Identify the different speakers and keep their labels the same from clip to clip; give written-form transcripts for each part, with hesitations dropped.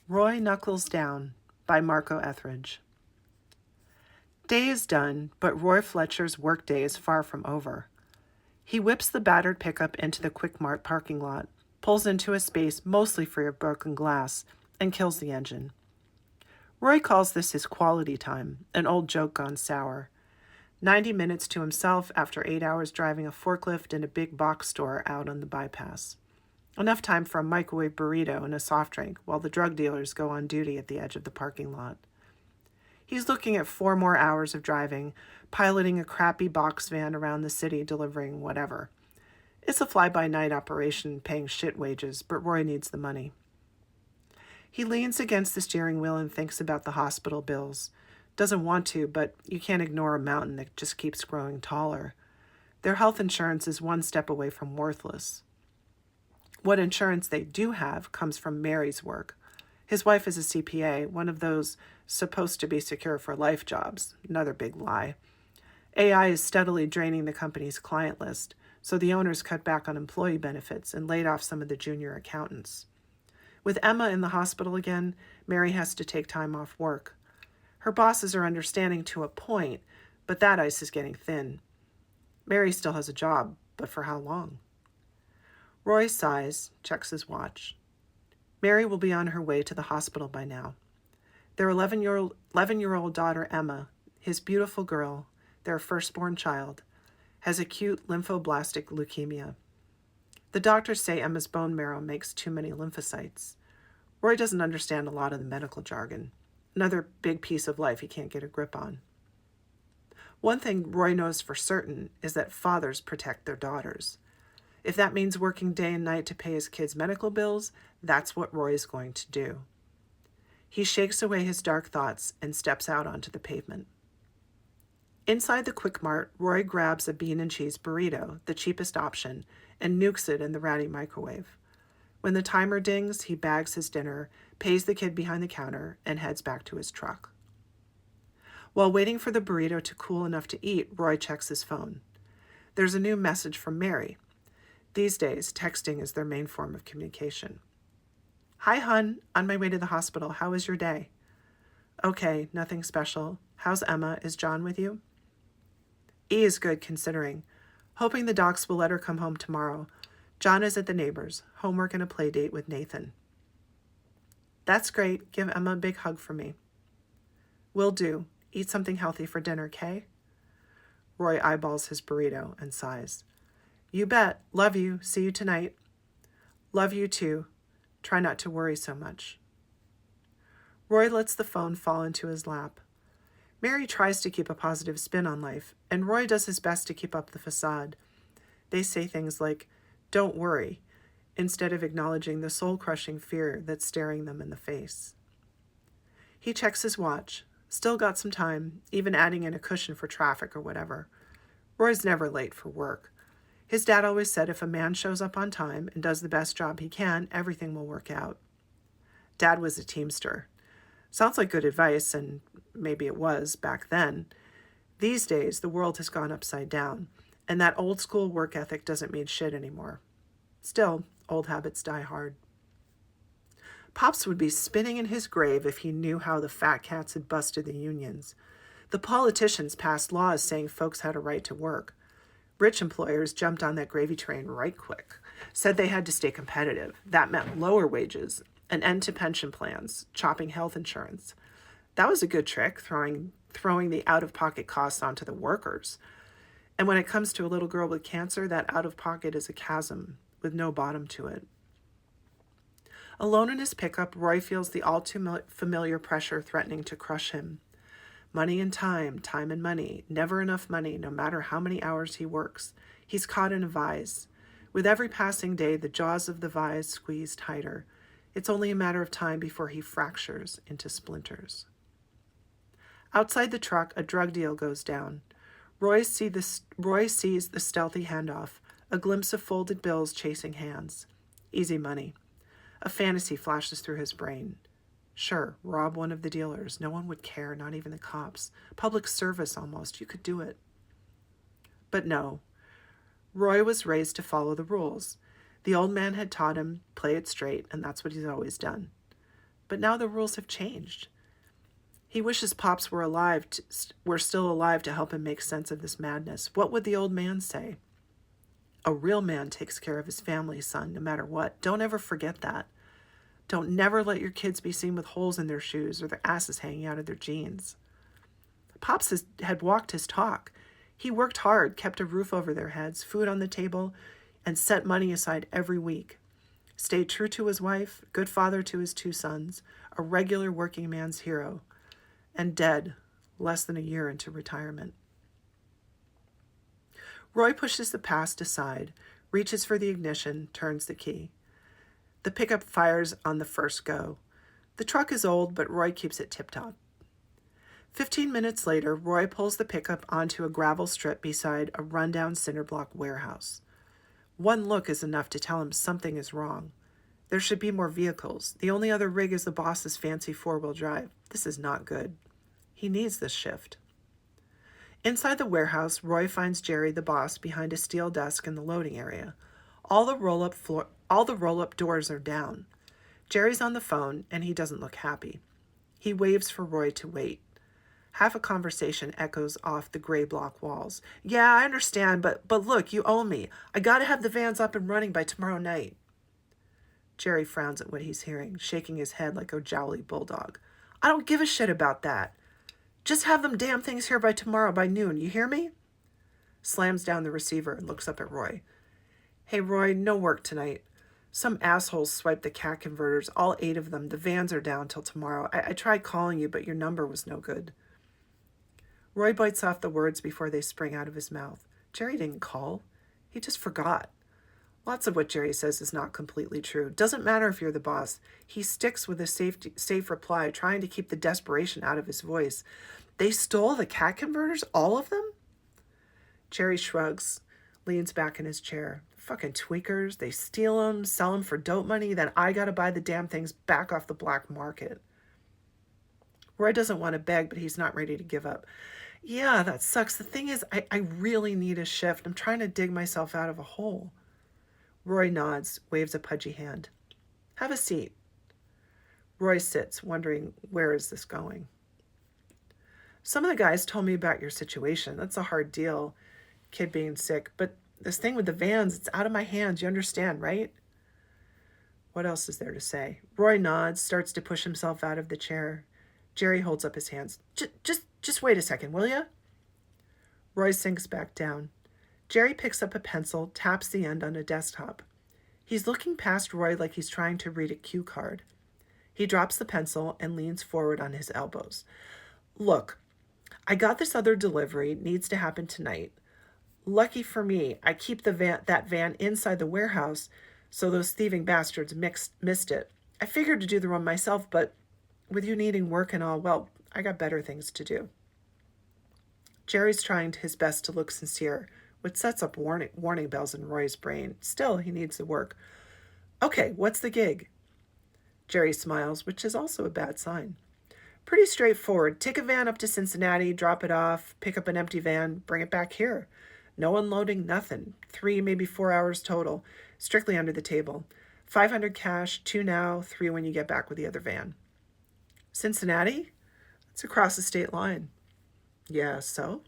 Speaker 1: Roy Knuckles Down by Marco Etheridge. Day is done, but Roy Fletcher's workday is far from over. He whips the battered pickup into the Quick Mart parking lot, pulls into a space mostly free of broken glass, and kills the engine. Roy calls this his quality time, an old joke gone sour. 90 minutes to himself after 8 hours driving a forklift in a big box store out on the bypass. Enough time for a microwave burrito and a soft drink while the drug dealers go on duty at the edge of the parking lot. He's looking at 4 more hours of driving, piloting a crappy box van around the city delivering whatever. It's a fly-by-night operation paying shit wages, but Roy needs the money. He leans against the steering wheel and thinks about the hospital bills. Doesn't want to, but you can't ignore a mountain that just keeps growing taller. Their health insurance is one step away from worthless. What insurance they do have comes from Mary's work. His wife is a CPA, one of those supposed to be secure for life jobs. Another big lie. AI is steadily draining the company's client list, so the owners cut back on employee benefits and laid off some of the junior accountants. With Emma in the hospital again, Mary has to take time off work. Her bosses are understanding to a point, but that ice is getting thin. Mary still has a job, but for how long? Roy sighs, checks his watch. Mary will be on her way to the hospital by now. Their 11-year-old daughter, Emma, his beautiful girl, their firstborn child, has acute lymphoblastic leukemia. The doctors say Emma's bone marrow makes too many lymphocytes. Roy doesn't understand a lot of the medical jargon. Another big piece of life he can't get a grip on. One thing Roy knows for certain is that fathers protect their daughters. If that means working day and night to pay his kids' medical bills, that's what Roy is going to do. He shakes away his dark thoughts and steps out onto the pavement. Inside the Quick Mart, Roy grabs a bean and cheese burrito, the cheapest option, and nukes it in the ratty microwave. When the timer dings, he bags his dinner, pays the kid behind the counter, and heads back to his truck. While waiting for the burrito to cool enough to eat, Roy checks his phone. There's a new message from Mary. These days, texting is their main form of communication. Hi, hun. On my way to the hospital. How was your day? Okay, nothing special. How's Emma? Is John with you? E is good, considering. Hoping the docs will let her come home tomorrow. John is at the neighbors. Homework and a play date with Nathan. That's great. Give Emma a big hug for me. Will do. Eat something healthy for dinner, Kay? Roy eyeballs his burrito and sighs. You bet. Love you. See you tonight. Love you too. Try not to worry so much. Roy lets the phone fall into his lap. Mary tries to keep a positive spin on life, and Roy does his best to keep up the facade. They say things like, "Don't worry," instead of acknowledging the soul-crushing fear that's staring them in the face. He checks his watch. Still got some time, even adding in a cushion for traffic or whatever. Roy's never late for work. His dad always said if a man shows up on time and does the best job he can, everything will work out. Dad was a teamster. Sounds like good advice, and maybe it was back then. These days, the world has gone upside down, and that old school work ethic doesn't mean shit anymore. Still, old habits die hard. Pops would be spinning in his grave if he knew how the fat cats had busted the unions. The politicians passed laws saying folks had a right to work. Rich employers jumped on that gravy train right quick, said they had to stay competitive. That meant lower wages, an end to pension plans, chopping health insurance. That was a good trick, throwing the out-of-pocket costs onto the workers. And when it comes to a little girl with cancer, that out-of-pocket is a chasm with no bottom to it. Alone in his pickup, Roy feels the all-too-familiar pressure threatening to crush him. Money and time, time and money, never enough money, no matter how many hours he works. He's caught in a vise. With every passing day, the jaws of the vise squeeze tighter. It's only a matter of time before he fractures into splinters. Outside the truck, a drug deal goes down. Roy sees the stealthy handoff, a glimpse of folded bills chasing hands. Easy money. A fantasy flashes through his brain. Sure, rob one of the dealers. No one would care, not even the cops. Public service almost. You could do it. But no. Roy was raised to follow the rules. The old man had taught him, play it straight, and that's what he's always done. but now the rules have changed. He wishes Pops were still alive to help him make sense of this madness. What would the old man say? A real man takes care of his family, son, no matter what. Don't ever forget that. Don't never let your kids be seen with holes in their shoes or their asses hanging out of their jeans. Pops had walked his talk. He worked hard, kept a roof over their heads, food on the table, and set money aside every week. Stayed true to his wife, good father to his 2 sons, a regular working man's hero, and dead less than a year into retirement. Roy pushes the past aside, reaches for the ignition, turns the key. The pickup fires on the first go. The truck is old, but Roy keeps it tip-top. 15 minutes later, Roy pulls the pickup onto a gravel strip beside a rundown cinder block warehouse. One look is enough to tell him something is wrong. There should be more vehicles. The only other rig is the boss's fancy 4-wheel drive. This is not good. He needs this shift. Inside the warehouse, Roy finds Jerry, the boss, behind a steel desk in the loading area. All the roll-up doors are down. Jerry's on the phone, and he doesn't look happy. He waves for Roy to wait. Half a conversation echoes off the gray block walls. Yeah, I understand, but look, you owe me. I gotta have the vans up and running by tomorrow night. Jerry frowns at what he's hearing, shaking his head like a jowly bulldog. I don't give a shit about that. Just have them damn things here by tomorrow by noon, you hear me? Slams down the receiver and looks up at Roy. Hey, Roy, no work tonight. Some assholes swiped the cat converters, all 8 of them. The vans are down till tomorrow. I tried calling you, but your number was no good. Roy bites off the words before they spring out of his mouth. Jerry didn't call. He just forgot. Lots of what Jerry says is not completely true. Doesn't matter if you're the boss. He sticks with a safe reply, trying to keep the desperation out of his voice. They stole the cat converters? All of them? Jerry shrugs, leans back in his chair. Fucking tweakers. They steal them, sell them for dope money, then I gotta buy the damn things back off the black market. Roy doesn't want to beg, but he's not ready to give up. Yeah, that sucks. The thing is, I really need a shift. I'm trying to dig myself out of a hole. Roy nods, waves a pudgy hand. Have a seat. Roy sits, wondering, where is this going? Some of the guys told me about your situation. That's a hard deal, kid being sick. But this thing with the vans, it's out of my hands. You understand, right? What else is there to say? Roy nods, starts to push himself out of the chair. Jerry holds up his hands. Just wait a second, will you? Roy sinks back down. Jerry picks up a pencil, taps the end on a desktop. He's looking past Roy like he's trying to read a cue card. He drops the pencil and leans forward on his elbows. Look, I got this other delivery. It needs to happen tonight. Lucky for me, I keep that van inside the warehouse, so those thieving bastards missed it. I figured to do the run myself, but with you needing work and all, well, I got better things to do. Jerry's trying his best to look sincere, which sets up warning bells in Roy's brain. Still, he needs the work. Okay, what's the gig? Jerry smiles, which is also a bad sign. Pretty straightforward. Take a van up to Cincinnati, drop it off, pick up an empty van, bring it back here. No unloading, nothing. 3, maybe 4 hours total. Strictly under the table. 500 cash, 2 now, 3 when you get back with the other van. Cincinnati? It's across the state line. Yeah, so?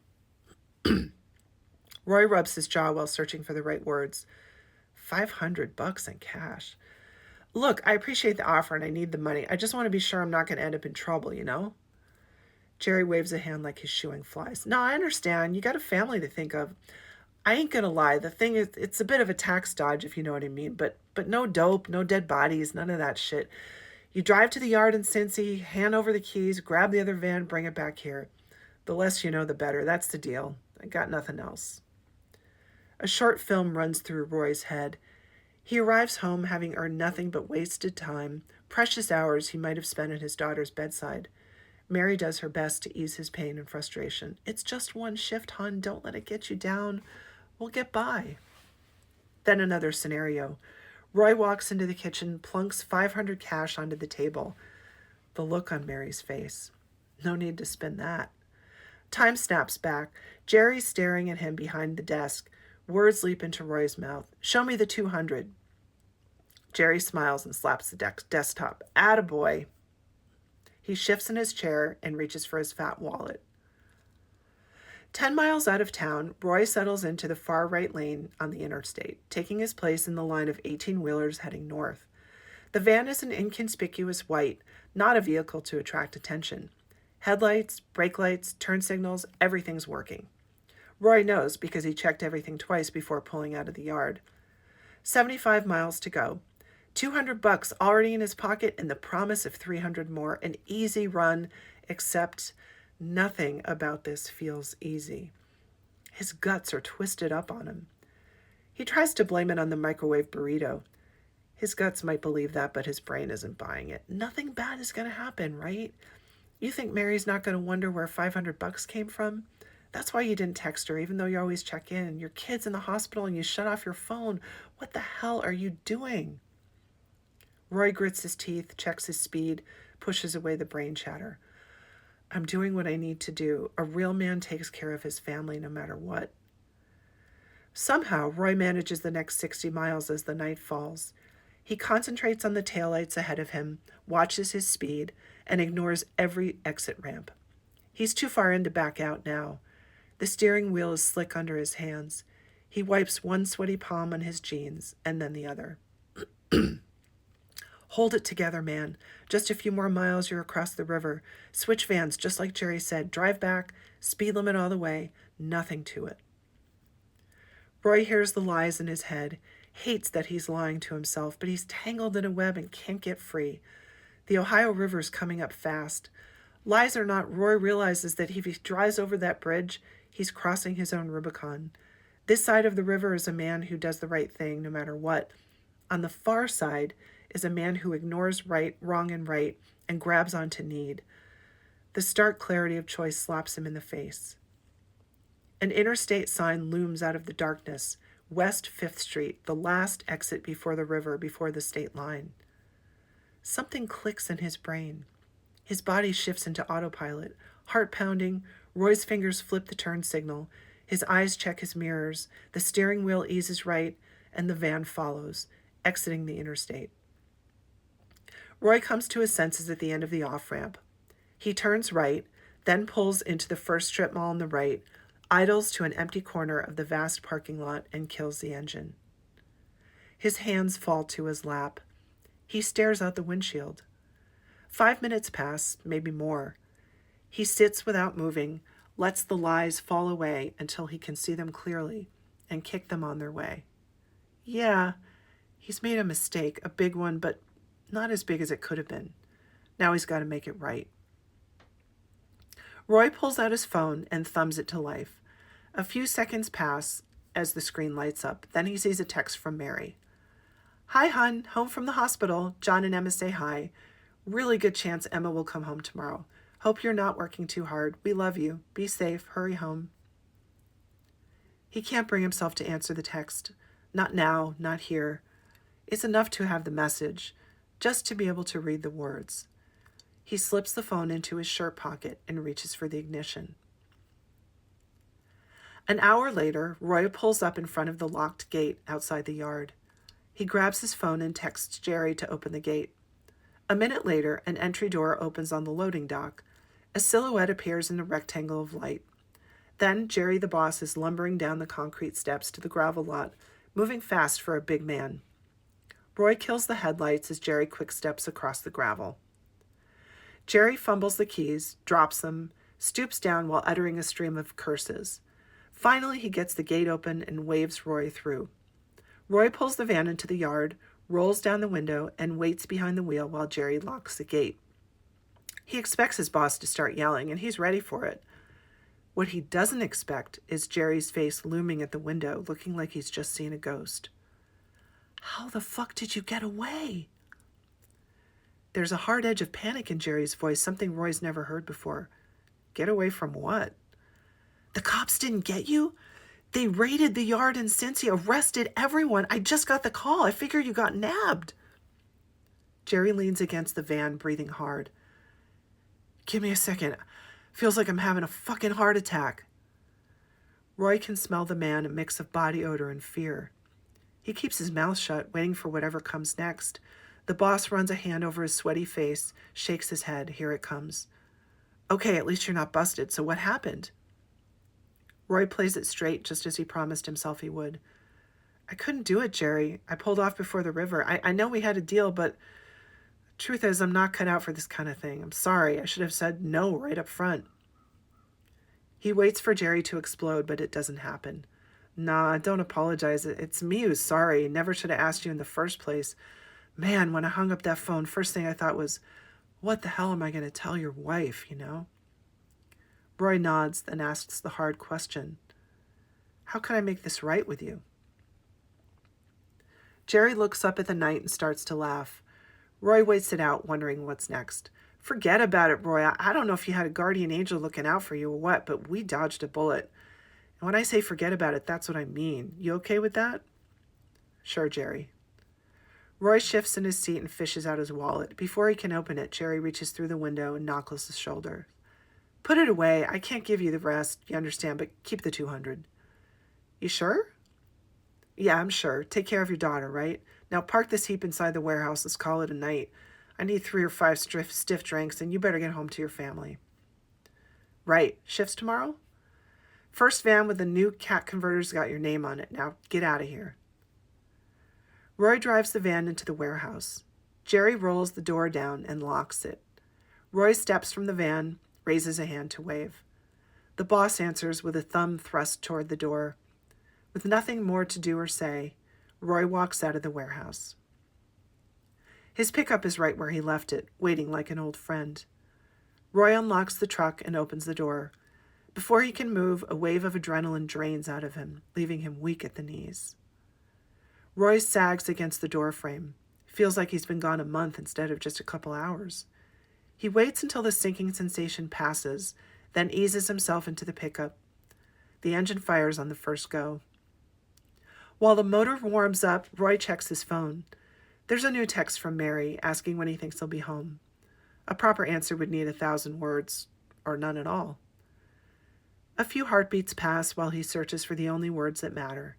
Speaker 1: Roy rubs his jaw while searching for the right words. $500 in cash. Look, I appreciate the offer and I need the money. I just want to be sure I'm not going to end up in trouble, you know? Jerry waves a hand like he's shooing flies. No, I understand. You got a family to think of. I ain't going to lie. The thing is, it's a bit of a tax dodge, if you know what I mean. But no dope, no dead bodies, none of that shit. You drive to the yard in Cincy, hand over the keys, grab the other van, bring it back here. The less you know, the better. That's the deal. I got nothing else. A short film runs through Roy's head. He arrives home having earned nothing but wasted time, precious hours he might have spent at his daughter's bedside. Mary does her best to ease his pain and frustration. It's just one shift, hon. Don't let it get you down. We'll get by. Then another scenario. Roy walks into the kitchen, plunks 500 cash onto the table. The look on Mary's face. No need to spin that. Time snaps back. Jerry's staring at him behind the desk. Words leap into Roy's mouth. Show me the 200. Jerry smiles and slaps the desktop. Attaboy. He shifts in his chair and reaches for his fat wallet. 10 miles out of town, Roy settles into the far right lane on the interstate, taking his place in the line of 18-wheelers heading north. The van is an inconspicuous white, not a vehicle to attract attention. Headlights, brake lights, turn signals, everything's working. Roy knows because he checked everything twice before pulling out of the yard. 75 miles to go. $200 already in his pocket and the promise of 300 more. An easy run, except nothing about this feels easy. His guts are twisted up on him. He tries to blame it on the microwave burrito. His guts might believe that, but his brain isn't buying it. Nothing bad is going to happen, right? You think Mary's not going to wonder where $500 came from? That's why you didn't text her, even though you always check in. Your kid's in the hospital and you shut off your phone. What the hell are you doing? Roy grits his teeth, checks his speed, pushes away the brain chatter. I'm doing what I need to do. A real man takes care of his family no matter what. Somehow, Roy manages the next 60 miles as the night falls. He concentrates on the taillights ahead of him, watches his speed, and ignores every exit ramp. He's too far in to back out now. The steering wheel is slick under his hands. He wipes one sweaty palm on his jeans and then the other. Hold it together, man. Just a few more miles, you're across the river. Switch vans, just like Jerry said. Drive back, speed limit all the way, nothing to it. Roy hears the lies in his head, hates that he's lying to himself, but he's tangled in a web and can't get free. The Ohio River's coming up fast. Lies or not, Roy realizes that if he drives over that bridge, he's crossing his own Rubicon. This side of the river is a man who does the right thing no matter what. On the far side is a man who ignores wrong and right and grabs onto need. The stark clarity of choice slaps him in the face. An interstate sign looms out of the darkness, West 5th Street, the last exit before the river, before the state line. Something clicks in his brain. His body shifts into autopilot. Heart pounding, Roy's fingers flip the turn signal. His eyes check his mirrors. The steering wheel eases right, and the van follows, exiting the interstate. Roy comes to his senses at the end of the off-ramp. He turns right, then pulls into the first strip mall on the right, idles to an empty corner of the vast parking lot, and kills the engine. His hands fall to his lap. He stares out the windshield. 5 minutes pass, maybe more. He sits without moving, lets the lies fall away until he can see them clearly, and kick them on their way. Yeah, he's made a mistake, a big one, but not as big as it could have been. Now he's got to make it right. Roy pulls out his phone and thumbs it to life. A few seconds pass as the screen lights up. Then he sees a text from Mary. Hi, hon. Home from the hospital. John and Emma say hi. Really good chance Emma will come home tomorrow. Hope you're not working too hard. We love you. Be safe. Hurry home. He can't bring himself to answer the text. Not now, not here. It's enough to have the message, just to be able to read the words. He slips the phone into his shirt pocket and reaches for the ignition. An hour later, Roy pulls up in front of the locked gate outside the yard. He grabs his phone and texts Jerry to open the gate. A minute later, an entry door opens on the loading dock. A silhouette appears in the rectangle of light. Then Jerry the boss is lumbering down the concrete steps to the gravel lot, moving fast for a big man. Roy kills the headlights as Jerry quick steps across the gravel. Jerry fumbles the keys, drops them, stoops down while uttering a stream of curses. Finally, he gets the gate open and waves Roy through. Roy pulls the van into the yard, rolls down the window, and waits behind the wheel while Jerry locks the gate. He expects his boss to start yelling, and he's ready for it. What he doesn't expect is Jerry's face looming at the window, looking like he's just seen a ghost. How the fuck did you get away? There's a hard edge of panic in Jerry's voice, something Roy's never heard before. Get away from what? The cops didn't get you? They raided the yard in Cincy, arrested everyone. I just got the call. I figure you got nabbed. Jerry leans against the van, breathing hard. Give me a second. Feels like I'm having a fucking heart attack. Roy can smell the man, a mix of body odor and fear. He keeps his mouth shut, waiting for whatever comes next. The boss runs a hand over his sweaty face, shakes his head. Here it comes. Okay, at least you're not busted. So what happened? Roy plays it straight just as he promised himself he would. I couldn't do it, Jerry. I pulled off before the river. I know we had a deal, but the truth is I'm not cut out for this kind of thing. I'm sorry. I should have said no right up front. He waits for Jerry to explode, but it doesn't happen. Nah, don't apologize. It's me who's sorry. Never should have asked you in the first place. Man, when I hung up that phone, first thing I thought was, what the hell am I going to tell your wife, you know? Roy nods, then asks the hard question. How can I make this right with you? Jerry looks up at the night and starts to laugh. Roy waits it out, wondering what's next. Forget about it, Roy. I don't know if you had a guardian angel looking out for you or what, but we dodged a bullet. And when I say forget about it, that's what I mean. You okay with that? Sure, Jerry. Roy shifts in his seat and fishes out his wallet. Before he can open it, Jerry reaches through the window and knuckles his shoulder. Put it away. I can't give you the rest, you understand, but keep the $200. You sure? Yeah, I'm sure. Take care of your daughter, right? Now park this heap inside the warehouse. Let's call it a night. I need 3 or 5 stiff drinks, and you better get home to your family. Right. Shifts tomorrow? First van with the new cat converter's got your name on it. Now get out of here. Roy drives the van into the warehouse. Jerry rolls the door down and locks it. Roy steps from the van, raises a hand to wave. The boss answers with a thumb thrust toward the door. With nothing more to do or say, Roy walks out of the warehouse. His pickup is right where he left it, waiting like an old friend. Roy unlocks the truck and opens the door. Before he can move, a wave of adrenaline drains out of him, leaving him weak at the knees. Roy sags against the doorframe. Feels like he's been gone a month instead of just a couple hours. He waits until the sinking sensation passes, then eases himself into the pickup. The engine fires on the first go. While the motor warms up, Roy checks his phone. There's a new text from Mary asking when he thinks he'll be home. A proper answer would need 1,000 words, or none at all. A few heartbeats pass while he searches for the only words that matter.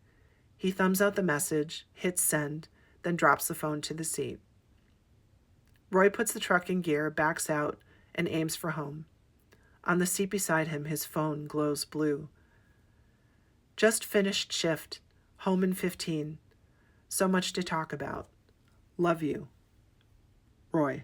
Speaker 1: He thumbs out the message, hits send, then drops the phone to the seat. Roy puts the truck in gear, backs out, and aims for home. On the seat beside him, his phone glows blue. Just finished shift. Home in 15. So much to talk about. Love you. Roy.